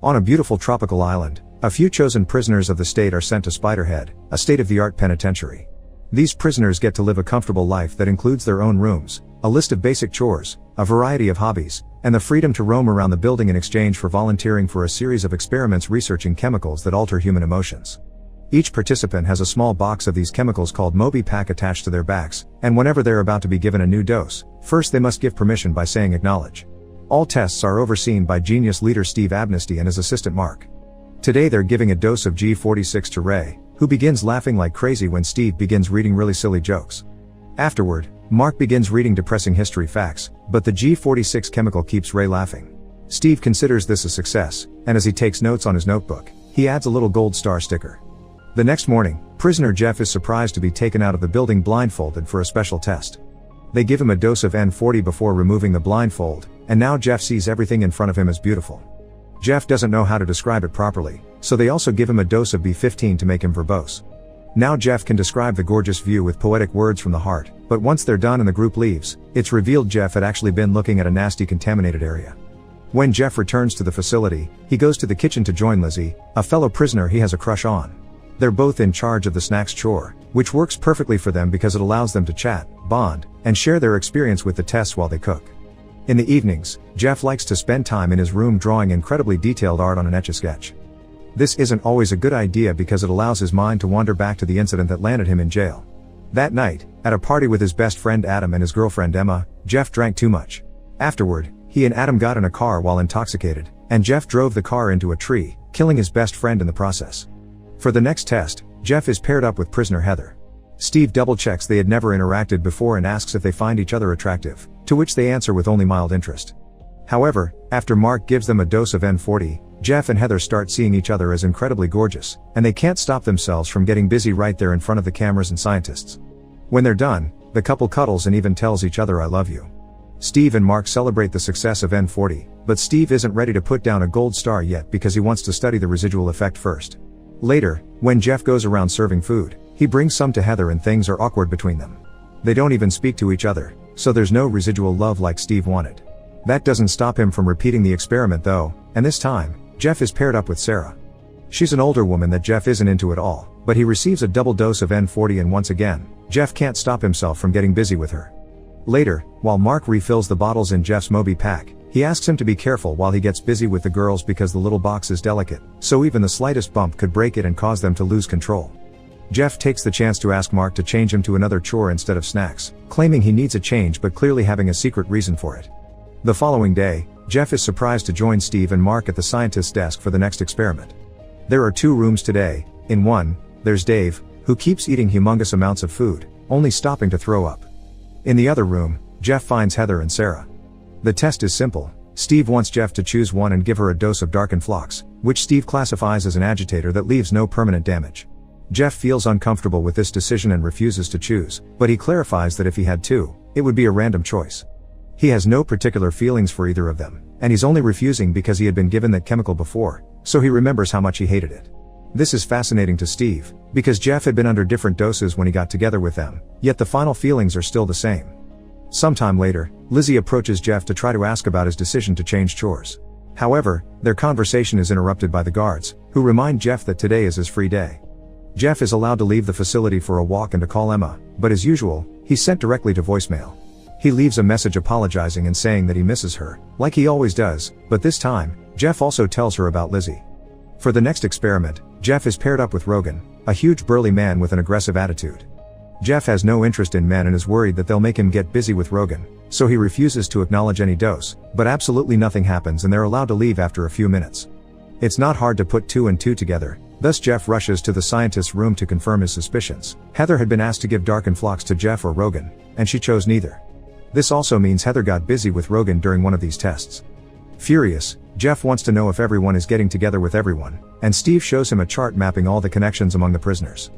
On a beautiful tropical island, a few chosen prisoners of the state are sent to Spiderhead, a state-of-the-art penitentiary. These prisoners get to live a comfortable life that includes their own rooms, a list of basic chores, a variety of hobbies, and the freedom to roam around the building in exchange for volunteering for a series of experiments researching chemicals that alter human emotions. Each participant has a small box of these chemicals called Moby Pack attached to their backs, and whenever they're about to be given a new dose, first they must give permission by saying acknowledge. All tests are overseen by genius leader Steve Amnesty and his assistant Mark. Today they're giving a dose of G46 to Ray, who begins laughing like crazy when Steve begins reading really silly jokes. Afterward, Mark begins reading depressing history facts, but the G46 chemical keeps Ray laughing. Steve considers this a success, and as he takes notes on his notebook, he adds a little gold star sticker. The next morning, prisoner Jeff is surprised to be taken out of the building blindfolded for a special test. They give him a dose of N40 before removing the blindfold, and now Jeff sees everything in front of him as beautiful. Jeff doesn't know how to describe it properly, so they also give him a dose of B15 to make him verbose. Now Jeff can describe the gorgeous view with poetic words from the heart, but once they're done and the group leaves, it's revealed Jeff had actually been looking at a nasty contaminated area. When Jeff returns to the facility, he goes to the kitchen to join Lizzie, a fellow prisoner he has a crush on. They're both in charge of the snacks chore, which works perfectly for them because it allows them to chat, bond, and share their experience with the tests while they cook. In the evenings, Jeff likes to spend time in his room drawing incredibly detailed art on an Etch-a-Sketch. This isn't always a good idea because it allows his mind to wander back to the incident that landed him in jail. That night, at a party with his best friend Adam and his girlfriend Emma, Jeff drank too much. Afterward, he and Adam got in a car while intoxicated, and Jeff drove the car into a tree, killing his best friend in the process. For the next test, Jeff is paired up with prisoner Heather. Steve double-checks they had never interacted before and asks if they find each other attractive, to which they answer with only mild interest. However, after Mark gives them a dose of N40, Jeff and Heather start seeing each other as incredibly gorgeous, and they can't stop themselves from getting busy right there in front of the cameras and scientists. When they're done, the couple cuddles and even tells each other I love you. Steve and Mark celebrate the success of N40, but Steve isn't ready to put down a gold star yet because he wants to study the residual effect first. Later, when Jeff goes around serving food, he brings some to Heather and things are awkward between them. They don't even speak to each other, so there's no residual love like Steve wanted. That doesn't stop him from repeating the experiment though, and this time, Jeff is paired up with Sarah. She's an older woman that Jeff isn't into at all, but he receives a double dose of N40 and once again, Jeff can't stop himself from getting busy with her. Later, while Mark refills the bottles in Jeff's Moby Pack, he asks him to be careful while he gets busy with the girls because the little box is delicate, so even the slightest bump could break it and cause them to lose control. Jeff takes the chance to ask Mark to change him to another chore instead of snacks, claiming he needs a change but clearly having a secret reason for it. The following day, Jeff is surprised to join Steve and Mark at the scientist's desk for the next experiment. There are 2 rooms today. In one, there's Dave, who keeps eating humongous amounts of food, only stopping to throw up. In the other room, Jeff finds Heather and Sarah. The test is simple. Steve wants Jeff to choose one and give her a dose of darkened phlox, which Steve classifies as an agitator that leaves no permanent damage. Jeff feels uncomfortable with this decision and refuses to choose, but he clarifies that if he had to, it would be a random choice. He has no particular feelings for either of them, and he's only refusing because he had been given that chemical before, so he remembers how much he hated it. This is fascinating to Steve, because Jeff had been under different doses when he got together with them, yet the final feelings are still the same. Sometime later, Lizzie approaches Jeff to try to ask about his decision to change chores. However, their conversation is interrupted by the guards, who remind Jeff that today is his free day. Jeff is allowed to leave the facility for a walk and to call Emma, but as usual, he's sent directly to voicemail. He leaves a message apologizing and saying that he misses her, like he always does, but this time, Jeff also tells her about Lizzie. For the next experiment, Jeff is paired up with Rogan, a huge burly man with an aggressive attitude. Jeff has no interest in men and is worried that they'll make him get busy with Rogan, so he refuses to acknowledge any dose, but absolutely nothing happens and they're allowed to leave after a few minutes. It's not hard to put 2 and 2 together, thus Jeff rushes to the scientist's room to confirm his suspicions. Heather had been asked to give darkened phlox to Jeff or Rogan, and she chose neither. This also means Heather got busy with Rogan during one of these tests. Furious, Jeff wants to know if everyone is getting together with everyone, and Steve shows him a chart mapping all the connections among the prisoners.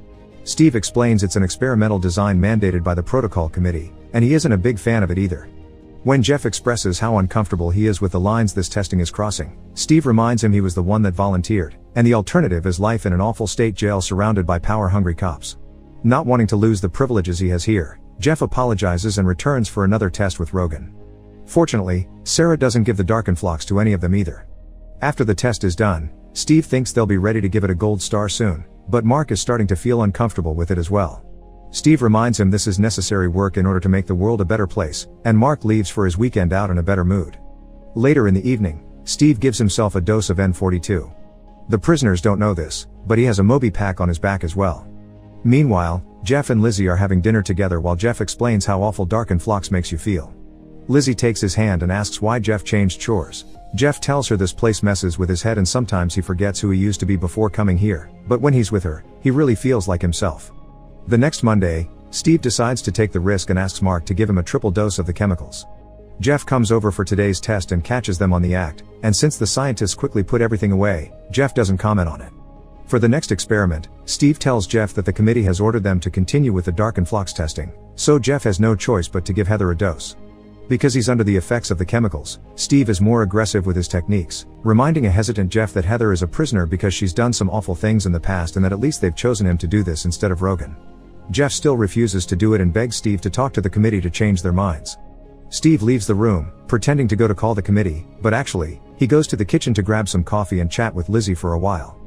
Steve explains it's an experimental design mandated by the protocol committee, and he isn't a big fan of it either. When Jeff expresses how uncomfortable he is with the lines this testing is crossing, Steve reminds him he was the one that volunteered, and the alternative is life in an awful state jail surrounded by power-hungry cops. Not wanting to lose the privileges he has here, Jeff apologizes and returns for another test with Rogan. Fortunately, Sarah doesn't give the darkened phlox to any of them either. After the test is done, Steve thinks they'll be ready to give it a gold star soon, but Mark is starting to feel uncomfortable with it as well. Steve reminds him this is necessary work in order to make the world a better place, and Mark leaves for his weekend out in a better mood. Later in the evening, Steve gives himself a dose of N42. The prisoners don't know this, but he has a Moby pack on his back as well. Meanwhile, Jeff and Lizzie are having dinner together while Jeff explains how awful Dark & Phlox makes you feel. Lizzie takes his hand and asks why Jeff changed chores. Jeff tells her this place messes with his head and sometimes he forgets who he used to be before coming here, but when he's with her, he really feels like himself. The next Monday, Steve decides to take the risk and asks Mark to give him a triple dose of the chemicals. Jeff comes over for today's test and catches them on the act, and since the scientists quickly put everything away, Jeff doesn't comment on it. For the next experiment, Steve tells Jeff that the committee has ordered them to continue with the Dark & Phlox testing, so Jeff has no choice but to give Heather a dose. Because he's under the effects of the chemicals, Steve is more aggressive with his techniques, reminding a hesitant Jeff that Heather is a prisoner because she's done some awful things in the past and that at least they've chosen him to do this instead of Rogan. Jeff still refuses to do it and begs Steve to talk to the committee to change their minds. Steve leaves the room, pretending to go to call the committee, but actually, he goes to the kitchen to grab some coffee and chat with Lizzie for a while.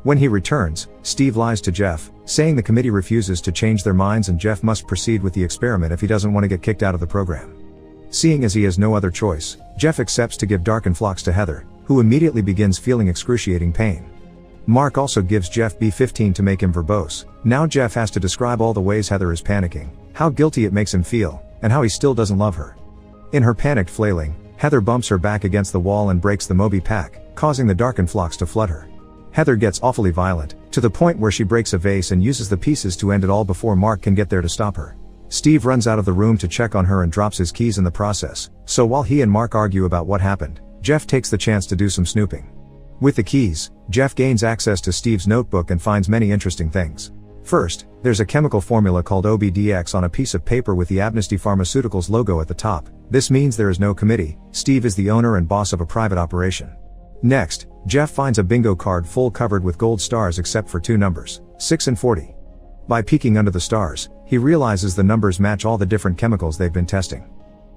When he returns, Steve lies to Jeff, saying the committee refuses to change their minds and Jeff must proceed with the experiment if he doesn't want to get kicked out of the program. Seeing as he has no other choice, Jeff accepts to give Dark & Phlox to Heather, who immediately begins feeling excruciating pain. Mark also gives Jeff B15 to make him verbose. Now Jeff has to describe all the ways Heather is panicking, how guilty it makes him feel, and how he still doesn't love her. In her panicked flailing, Heather bumps her back against the wall and breaks the Moby pack, causing the Dark & Phlox to flood her. Heather gets awfully violent, to the point where she breaks a vase and uses the pieces to end it all before Mark can get there to stop her. Steve runs out of the room to check on her and drops his keys in the process, so while he and Mark argue about what happened, Jeff takes the chance to do some snooping. With the keys, Jeff gains access to Steve's notebook and finds many interesting things. First, there's a chemical formula called OBDX on a piece of paper with the Amnesty Pharmaceuticals logo at the top. This means there is no committee, Steve is the owner and boss of a private operation. Next, Jeff finds a bingo card full covered with gold stars except for two numbers, 6 and 40. By peeking under the stars, he realizes the numbers match all the different chemicals they've been testing.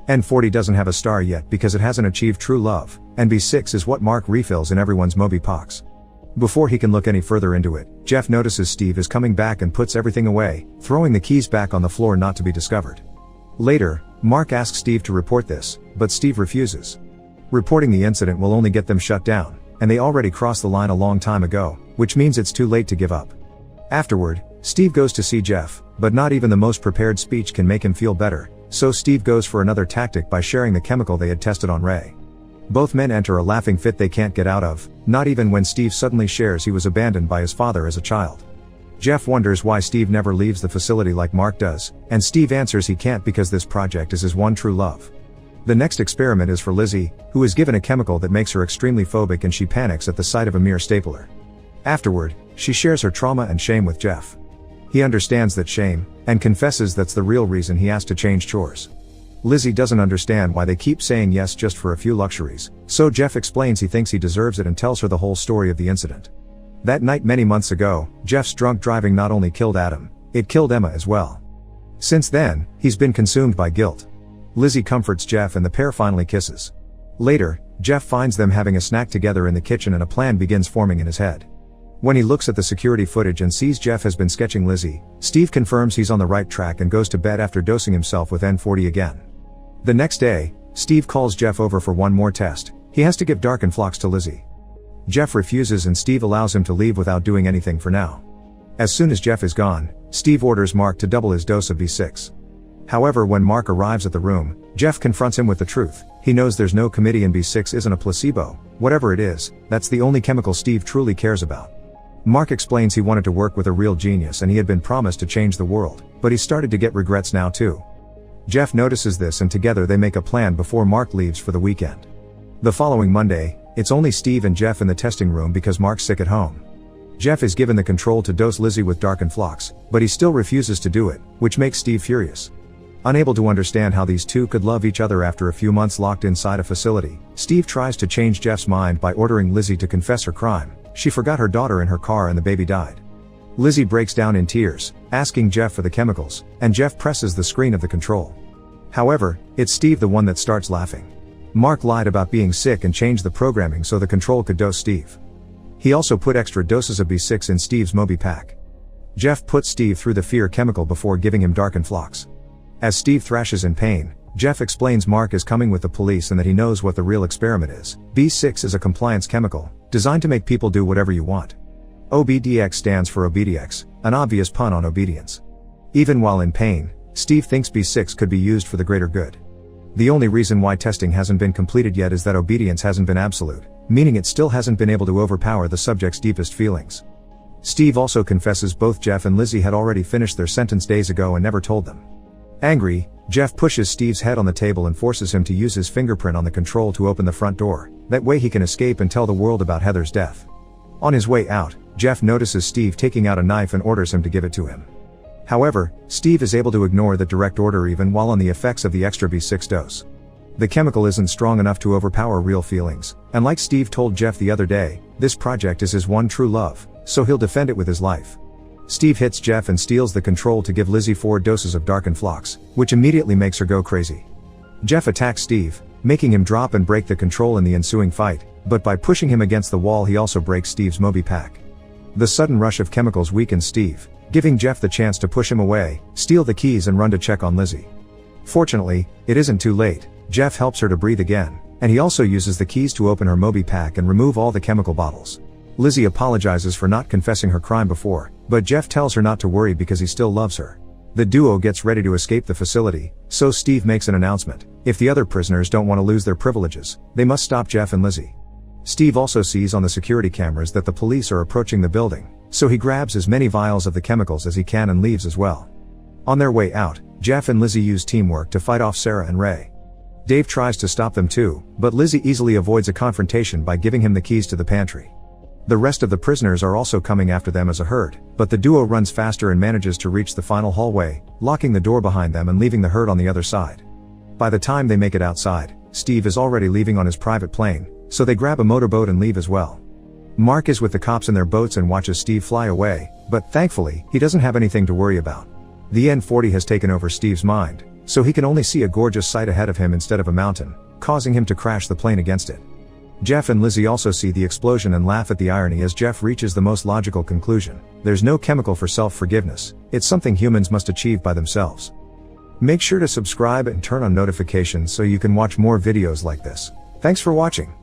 N40 doesn't have a star yet because it hasn't achieved true love, and B6 is what Mark refills in everyone's Moby Pox. Before he can look any further into it, Jeff notices Steve is coming back and puts everything away, throwing the keys back on the floor not to be discovered. Later, Mark asks Steve to report this, but Steve refuses. Reporting the incident will only get them shut down, and they already crossed the line a long time ago, which means it's too late to give up. Afterward, Steve goes to see Jeff, but not even the most prepared speech can make him feel better, so Steve goes for another tactic by sharing the chemical they had tested on Ray. Both men enter a laughing fit they can't get out of, not even when Steve suddenly shares he was abandoned by his father as a child. Jeff wonders why Steve never leaves the facility like Mark does, and Steve answers he can't because this project is his one true love. The next experiment is for Lizzie, who is given a chemical that makes her extremely phobic and she panics at the sight of a mere stapler. Afterward, she shares her trauma and shame with Jeff. He understands that shame, and confesses that's the real reason he has to change chores. Lizzie doesn't understand why they keep saying yes just for a few luxuries, so Jeff explains he thinks he deserves it and tells her the whole story of the incident. That night many months ago, Jeff's drunk driving not only killed Adam, it killed Emma as well. Since then, he's been consumed by guilt. Lizzie comforts Jeff and the pair finally kisses. Later, Jeff finds them having a snack together in the kitchen and a plan begins forming in his head. When he looks at the security footage and sees Jeff has been sketching Lizzie, Steve confirms he's on the right track and goes to bed after dosing himself with N40 again. The next day, Steve calls Jeff over for one more test. He has to give Dark & Phlox to Lizzie. Jeff refuses and Steve allows him to leave without doing anything for now. As soon as Jeff is gone, Steve orders Mark to double his dose of B6. However, when Mark arrives at the room, Jeff confronts him with the truth. He knows there's no committee and B6 isn't a placebo. Whatever it is, that's the only chemical Steve truly cares about. Mark explains he wanted to work with a real genius and he had been promised to change the world, but he started to get regrets now too. Jeff notices this and together they make a plan before Mark leaves for the weekend. The following Monday, it's only Steve and Jeff in the testing room because Mark's sick at home. Jeff is given the control to dose Lizzie with Dark & Phlox, but he still refuses to do it, which makes Steve furious. Unable to understand how these two could love each other after a few months locked inside a facility, Steve tries to change Jeff's mind by ordering Lizzie to confess her crime. She forgot her daughter in her car and the baby died. Lizzie breaks down in tears, asking Jeff for the chemicals, and Jeff presses the screen of the control. However, it's Steve the one that starts laughing. Mark lied about being sick and changed the programming so the control could dose Steve. He also put extra doses of B6 in Steve's Moby pack. Jeff put Steve through the fear chemical before giving him darkened flocks. As Steve thrashes in pain, Jeff explains Mark is coming with the police and that he knows what the real experiment is. B6 is a compliance chemical, designed to make people do whatever you want. OBDX stands for obedience, an obvious pun on obedience. Even while in pain, Steve thinks B6 could be used for the greater good. The only reason why testing hasn't been completed yet is that obedience hasn't been absolute, meaning it still hasn't been able to overpower the subject's deepest feelings. Steve also confesses both Jeff and Lizzie had already finished their sentence days ago and never told them. Angry, Jeff pushes Steve's head on the table and forces him to use his fingerprint on the control to open the front door, that way he can escape and tell the world about Heather's death. On his way out, Jeff notices Steve taking out a knife and orders him to give it to him. However, Steve is able to ignore the direct order even while on the effects of the extra B6 dose. The chemical isn't strong enough to overpower real feelings, and like Steve told Jeff the other day, this project is his one true love, so he'll defend it with his life. Steve hits Jeff and steals the control to give Lizzie 4 doses of darkened flocks, which immediately makes her go crazy. Jeff attacks Steve, making him drop and break the control in the ensuing fight, but by pushing him against the wall he also breaks Steve's Moby pack. The sudden rush of chemicals weakens Steve, giving Jeff the chance to push him away, steal the keys and run to check on Lizzie. Fortunately, it isn't too late. Jeff helps her to breathe again, and he also uses the keys to open her Moby pack and remove all the chemical bottles. Lizzie apologizes for not confessing her crime before, but Jeff tells her not to worry because he still loves her. The duo gets ready to escape the facility, so Steve makes an announcement. If the other prisoners don't want to lose their privileges, they must stop Jeff and Lizzie. Steve also sees on the security cameras that the police are approaching the building, so he grabs as many vials of the chemicals as he can and leaves as well. On their way out, Jeff and Lizzie use teamwork to fight off Sarah and Ray. Dave tries to stop them too, but Lizzie easily avoids a confrontation by giving him the keys to the pantry. The rest of the prisoners are also coming after them as a herd, but the duo runs faster and manages to reach the final hallway, locking the door behind them and leaving the herd on the other side. By the time they make it outside, Steve is already leaving on his private plane, so they grab a motorboat and leave as well. Mark is with the cops in their boats and watches Steve fly away, but thankfully, he doesn't have anything to worry about. The N-40 has taken over Steve's mind, so he can only see a gorgeous sight ahead of him instead of a mountain, causing him to crash the plane against it. Jeff and Lizzie also see the explosion and laugh at the irony as Jeff reaches the most logical conclusion. There's no chemical for self-forgiveness, it's something humans must achieve by themselves. Make sure to subscribe and turn on notifications so you can watch more videos like this. Thanks for watching.